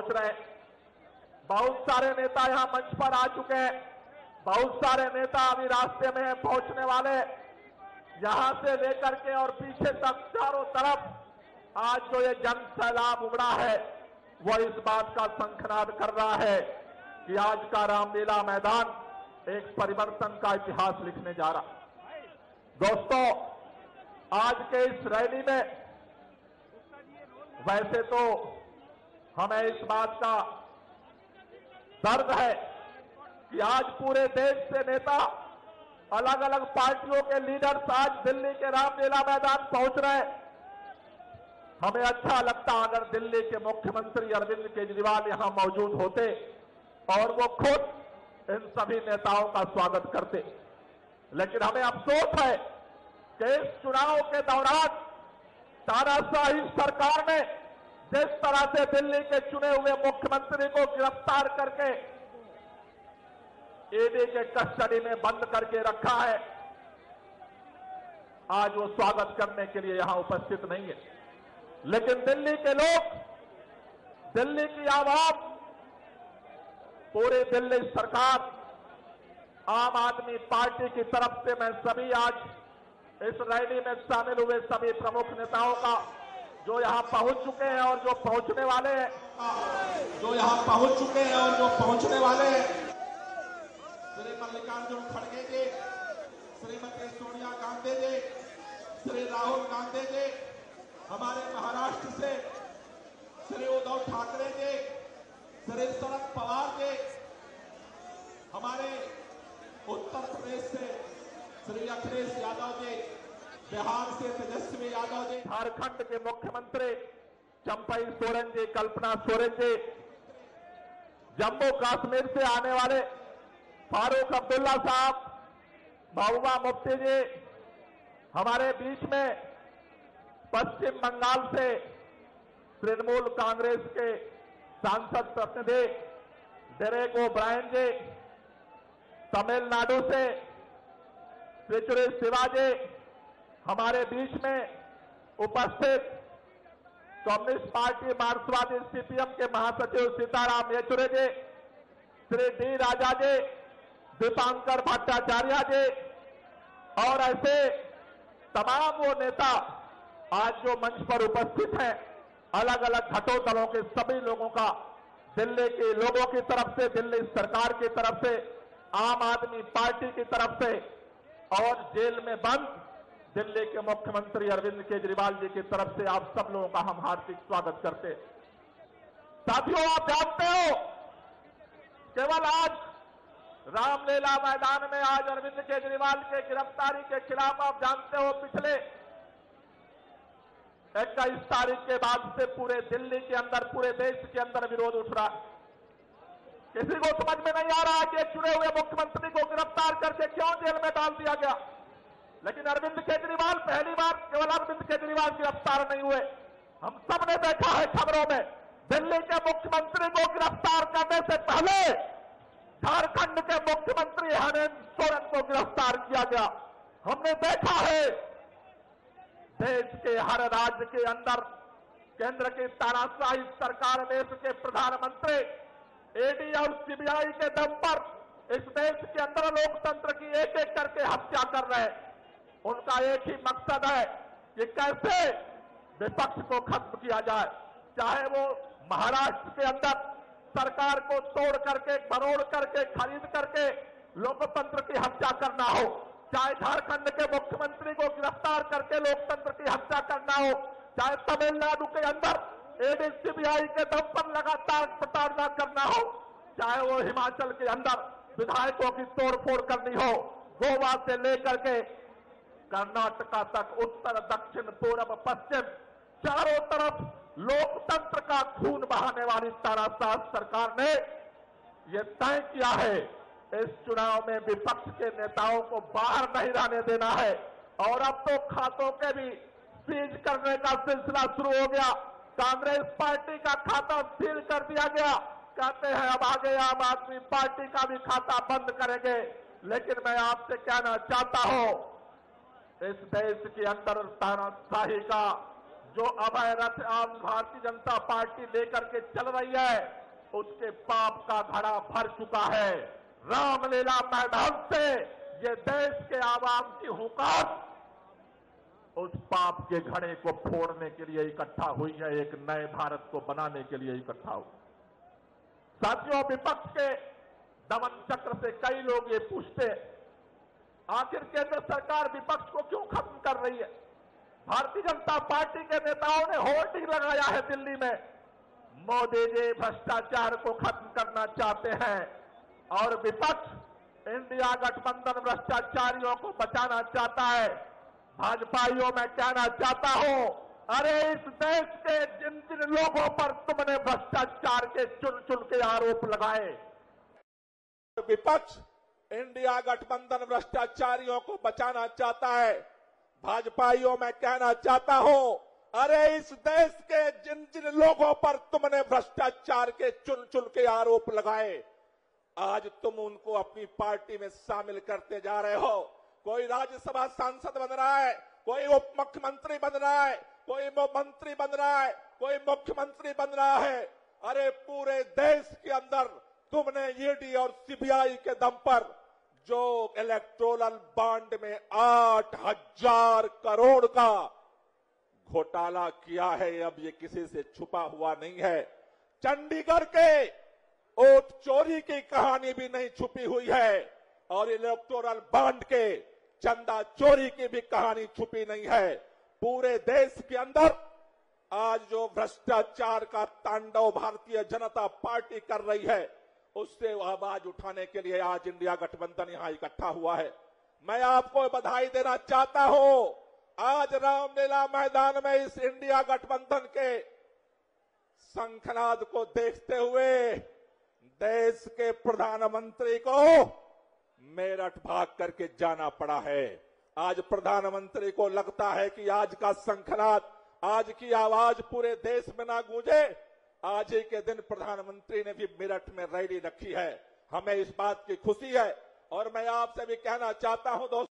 पहुंच रहे हैं। बहुत सारे नेता यहां मंच पर आ चुके हैं, बहुत सारे नेता अभी रास्ते में हैं पहुंचने वाले। यहां से लेकर के और पीछे तक चारों तरफ आज जो ये जन सैलाब उमड़ा है वह इस बात का शंखनाद कर रहा है कि आज का रामलीला मैदान एक परिवर्तन का इतिहास लिखने जा रहा। दोस्तों, आज के इस रैली में वैसे तो हमें इस बात का दर्द है कि आज पूरे देश से नेता, अलग अलग पार्टियों के लीडर्स आज दिल्ली के रामलीला मैदान पहुंच रहे हैं। हमें अच्छा लगता अगर दिल्ली के मुख्यमंत्री अरविंद केजरीवाल यहां मौजूद होते और वो खुद इन सभी नेताओं का स्वागत करते, लेकिन हमें अफसोस है कि इस चुनाव के दौरान तानाशाही सरकार ने जिस तरह से दिल्ली के चुने हुए मुख्यमंत्री को गिरफ्तार करके ईडी के कस्टडी में बंद करके रखा है, आज वो स्वागत करने के लिए यहां उपस्थित नहीं है। लेकिन दिल्ली के लोग, दिल्ली की आवाम, पूरी दिल्ली सरकार, आम आदमी पार्टी की तरफ से मैं सभी आज इस रैली में शामिल हुए सभी प्रमुख नेताओं का, जो यहां पहुंच चुके हैं और जो पहुंचने वाले हैं, श्री मल्लिकार्जुन खड़गे जी, श्रीमती सोनिया गांधी जी, श्री राहुल गांधी जी, हमारे महाराष्ट्र से श्री उद्धव ठाकरे जी, श्री शरद पवार जी, हमारे उत्तर प्रदेश से श्री अखिलेश यादव जी, बिहार से तेजस्वी यादव जी, झारखंड के मुख्यमंत्री चंपई सोरेन जी, कल्पना सोरेन जी, जम्मू कश्मीर से आने वाले फारूक अब्दुल्ला साहब, महबूबा मुफ्ती जी, हमारे बीच में पश्चिम बंगाल से तृणमूल कांग्रेस के सांसद प्रतिनिधि डेरेक ओब्रायन जी, तमिलनाडु से श्री शिवाजी, हमारे बीच में उपस्थित कम्युनिस्ट पार्टी मार्क्सवादी सीपीएम के महासचिव सीताराम येचुरी जी, श्री डी राजा जी, दीपांकर भट्टाचार्य जी और ऐसे तमाम वो नेता आज जो मंच पर उपस्थित हैं, अलग अलग घटों दलों के सभी लोगों का दिल्ली के लोगों की तरफ से, दिल्ली सरकार की तरफ से, आम आदमी पार्टी की तरफ से और जेल में बंद दिल्ली के मुख्यमंत्री अरविंद केजरीवाल जी की तरफ से आप सब लोगों का हम हार्दिक स्वागत करते हैं। साथियों, आप जानते हो, केवल आज रामलीला मैदान में आज अरविंद केजरीवाल के गिरफ्तारी के खिलाफ आप जानते हो पिछले 21 तारीख के बाद से पूरे दिल्ली के अंदर, पूरे देश के अंदर विरोध उठ रहा है। किसी को समझ में नहीं आ रहा कि चुने हुए मुख्यमंत्री को गिरफ्तार करके क्यों जेल में डाल दिया गया। लेकिन अरविंद केजरीवाल, पहली बार केवल अरविंद केजरीवाल गिरफ्तार नहीं हुए, हम सब ने देखा है खबरों में, दिल्ली के मुख्यमंत्री को गिरफ्तार करने से पहले झारखंड के मुख्यमंत्री हेमंत सोरेन को गिरफ्तार किया गया। हमने देखा है देश के हर राज्य के अंदर केंद्र की तानाशाही सरकार, देश के प्रधानमंत्री ईडी और सीबीआई के दम पर इस देश के अंदर लोकतंत्र की एक एक करके हत्या कर रहे हैं। उनका एक ही मकसद है कि कैसे विपक्ष को खत्म किया जाए, चाहे वो महाराष्ट्र के अंदर सरकार को तोड़ करके, मरोड़ करके, खरीद करके लोकतंत्र की हत्या करना हो, चाहे झारखंड के मुख्यमंत्री को गिरफ्तार करके लोकतंत्र की हत्या करना हो, चाहे तमिलनाडु के अंदर ईडी सीबीआई के दम पर लगातार प्रताड़ना करना हो, चाहे वो हिमाचल के अंदर विधायकों की तोड़फोड़ करनी हो, गोवा से लेकर के कर्नाटका तक, उत्तर दक्षिण पूर्व पश्चिम चारों तरफ लोकतंत्र का खून बहाने वाली तानाशाह सरकार ने यह तय किया है इस चुनाव में विपक्ष के नेताओं को बाहर नहीं रहने देना है। और अब तो खातों के भी सीज करने का सिलसिला शुरू हो गया। कांग्रेस पार्टी का खाता सील कर दिया गया, कहते हैं अब आगे आम आदमी पार्टी का भी खाता बंद करेंगे। लेकिन मैं आपसे कहना चाहता हूं, इस देश के अंदर तानाशाही का जो अभय रथ आज भारतीय जनता पार्टी लेकर के चल रही है, उसके पाप का घड़ा भर चुका है। रामलीला मैदान से ये देश के आवाम की हुकूमत उस पाप के घड़े को फोड़ने के लिए इकट्ठा हुई है, एक नए भारत को बनाने के लिए इकट्ठा हुई। साथियों, विपक्ष के दमन चक्र से कई लोग ये पूछते हैं, आखिर केंद्र सरकार विपक्ष को क्यों खत्म कर रही है? भारतीय जनता पार्टी के नेताओं ने होर्डिंग लगाया है दिल्ली में, मोदी जी भ्रष्टाचार को खत्म करना चाहते हैं और विपक्ष इंडिया गठबंधन भ्रष्टाचारियों को बचाना चाहता है। भाजपाइयों मैं कहना चाहता हूं, अरे इस देश के जिन जिन लोगों पर तुमने भ्रष्टाचार के चुन चुन के आरोप लगाए, विपक्ष इंडिया गठबंधन भ्रष्टाचारियों को बचाना चाहता है। भाजपाइयों मैं कहना चाहता हूं, अरे इस देश के जिन जिन लोगों पर तुमने भ्रष्टाचार के चुन चुन के आरोप लगाए, आज तुम उनको अपनी पार्टी में शामिल करते जा रहे हो। कोई राज्यसभा सांसद बन रहा है, कोई उप मुख्यमंत्री बन रहा है, कोई मंत्री बन रहा है, कोई मुख्यमंत्री बन रहा है। अरे पूरे देश के अंदर तुमने ईडी और सीबीआई के दम पर जो इलेक्टोरल बॉन्ड में 8,000 करोड़ का घोटाला किया है, अब ये किसी से छुपा हुआ नहीं है। चंडीगढ़ के वोट चोरी की कहानी भी नहीं छुपी हुई है और इलेक्टोरल बॉन्ड के चंदा चोरी की भी कहानी छुपी नहीं है। पूरे देश के अंदर आज जो भ्रष्टाचार का तांडव भारतीय जनता पार्टी कर रही है, उससे आवाज उठाने के लिए आज इंडिया गठबंधन यहां इकट्ठा हुआ है। मैं आपको बधाई देना चाहता हूं, आज रामलीला मैदान में इस इंडिया गठबंधन के शंखनाद को देखते हुए देश के प्रधानमंत्री को मेरठ भाग करके जाना पड़ा है। आज प्रधानमंत्री को लगता है कि आज का शंखनाद, आज की आवाज पूरे देश में ना गूंजे। आज ही के दिन प्रधानमंत्री ने भी मेरठ में रैली रखी है, हमें इस बात की खुशी है। और मैं आपसे भी कहना चाहता हूं दोस्तों,